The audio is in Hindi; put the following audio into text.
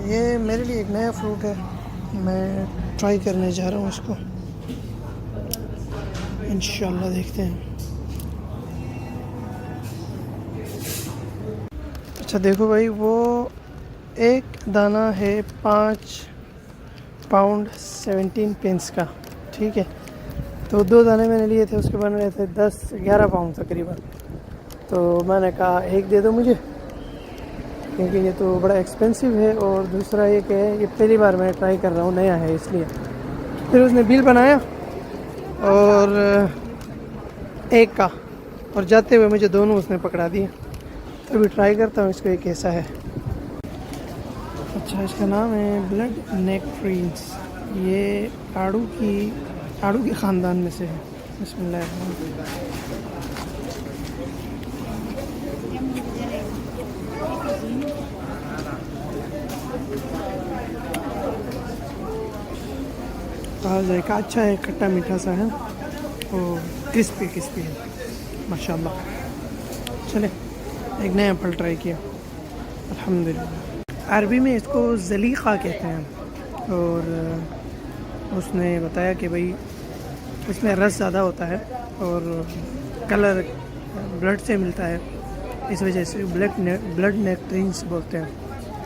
ये मेरे लिए एक नया फ्रूट है, मैं ट्राई करने जा रहा हूँ इसको, इंशाल्लाह देखते हैं। अच्छा देखो भाई, वो एक दाना है 5 पाउंड 17 पेंस का, ठीक है। तो 2 दाने मैंने लिए थे, उसके बन रहे थे 10-11 पाउंड तकरीबन। तो मैंने कहा एक दे दो मुझे, क्योंकि ये तो बड़ा एक्सपेंसिव है, और दूसरा ये कि ये पहली बार मैं ट्राई कर रहा हूँ, नया है इसलिए। फिर उसने बिल बनाया और एक का, और जाते हुए मुझे दोनों उसने पकड़ा दिए। तो अभी ट्राई करता हूँ इसको, ये कैसा है। अच्छा, इसका नाम है ब्लड नेक्ट्रीन्स। ये आड़ू के ख़ानदान में से है। बिस्मिल्लाह। जायका अच्छा है, खट्टा मीठा सा है और क्रिस्पी है माशाल्लाह। चले, एक नया फल ट्राई किया अल्हम्दुलिल्लाह। अरबी में इसको ज़लीक़ा कहते हैं, और उसने बताया कि भाई इसमें रस ज़्यादा होता है और कलर ब्लड से मिलता है, इस वजह से ब्लड नेक्ट्रीन्स बोलते हैं।